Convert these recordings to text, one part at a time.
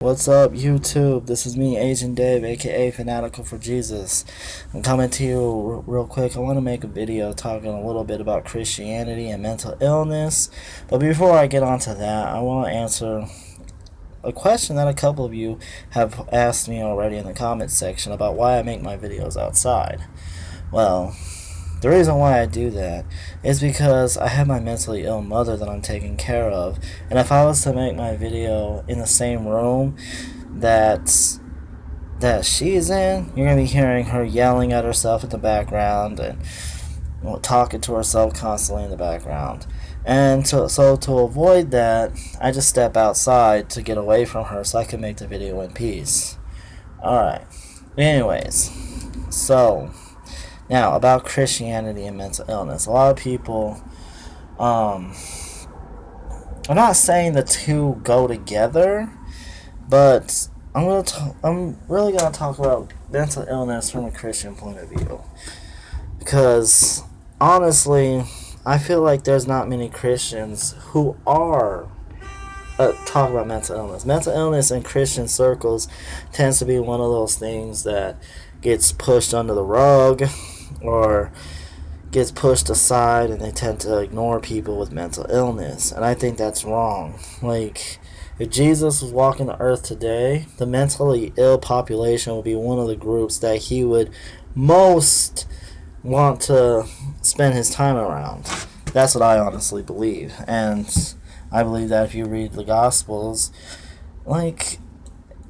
What's up, YouTube? This is me, Agent Dave, aka Fanatical for Jesus. I'm coming to you real quick. I want to make a video talking a little bit about Christianity and mental illness. But before I get onto that, I want to answer a question that a couple of you have asked me already in the comments section about why I make my videos outside. Well, the reason why I do that is because I have my mentally ill mother that I'm taking care of, and if I was to make my video in the same room that she's in, you're gonna be hearing her yelling at herself in the background and talking to herself constantly in the background. And so to avoid that, I just step outside to get away from her so I can make the video in peace. Alright. Anyways, so now, about Christianity and mental illness. A lot of people, I'm not saying the two go together, but I'm really gonna talk about mental illness from a Christian point of view. Because, honestly, I feel like there's not many Christians who are talk about mental illness. Mental illness in Christian circles tends to be one of those things that gets pushed under the rug or gets pushed aside, and they tend to ignore people with mental illness, and I think that's wrong. Like, if Jesus was walking the earth today, the mentally ill population would be one of the groups that he would most want to spend his time around. That's what I honestly believe, and I believe that if you read the Gospels, like,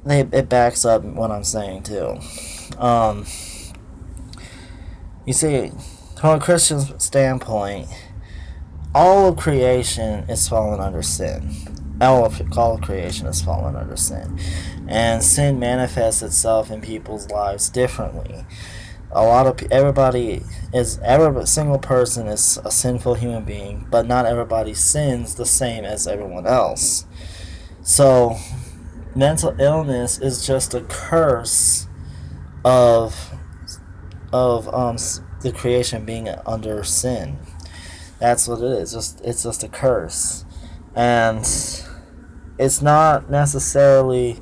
it backs up what I'm saying too. You see, from a Christian standpoint, all of creation is fallen under sin. All of creation is fallen under sin. And sin manifests itself in people's lives differently. Every single person is a sinful human being, but not everybody sins the same as everyone else. So, mental illness is just a curse of the creation being under sin. That's what it is. It's just a curse, and it's not necessarily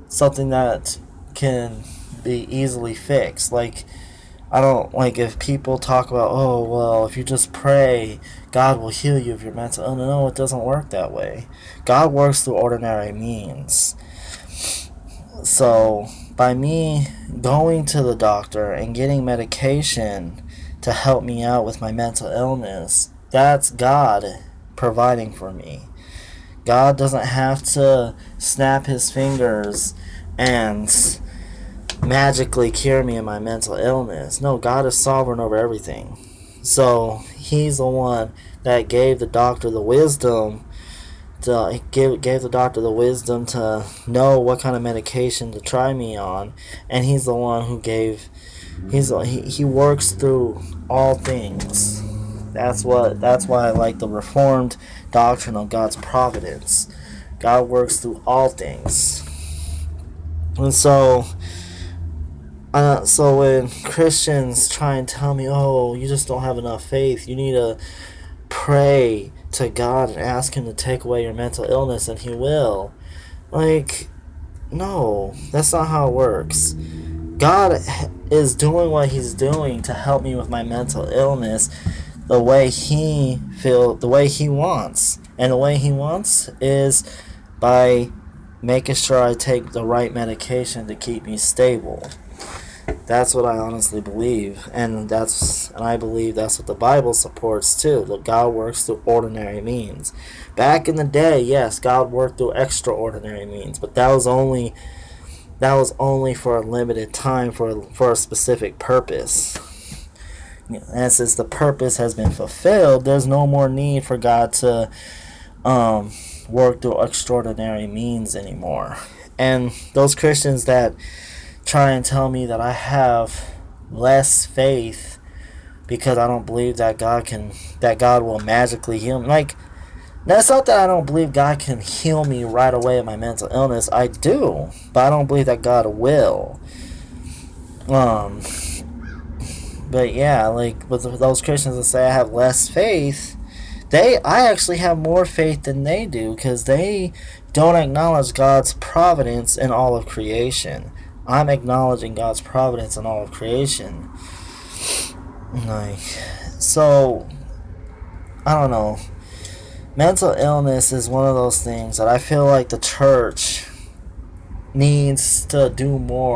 something that can be easily fixed. Like, I don't like if people talk about, oh well, if you just pray, God will heal you of your mental illness. No, it doesn't work that way. God works through ordinary means. So, by me going to the doctor and getting medication to help me out with my mental illness, that's God providing for me. God doesn't have to snap his fingers and magically cure me of my mental illness. No, God is sovereign over everything. So, he's the one that gave the doctor the wisdom gave the doctor the wisdom to know what kind of medication to try me on, and he's the one who he works through all things. That's why I like the Reformed doctrine of God's providence. God works through all things. And so when Christians try and tell me, oh, you just don't have enough faith, you need to pray to God and ask him to take away your mental illness and he will. Like, no, that's not how it works. God is doing what he's doing to help me with my mental illness the way he wants. And the way he wants is by making sure I take the right medication to keep me stable. That's what I honestly believe, and I believe that's what the Bible supports too, that God works through ordinary means. Back in the day, yes, God worked through extraordinary means, but that was only for a limited time, for a specific purpose. And since the purpose has been fulfilled, there's no more need for God to work through extraordinary means anymore. And those Christians that try and tell me that I have less faith because I don't believe that God will magically heal me. Like, that's not that I don't believe God can heal me right away of my mental illness. I do, but I don't believe that God will. But yeah, like with those Christians that say I have less faith, I actually have more faith than they do, because they don't acknowledge God's providence in all of creation. I'm acknowledging God's providence in all of creation. Like, so, I don't know. Mental illness is one of those things that I feel like the church needs to do more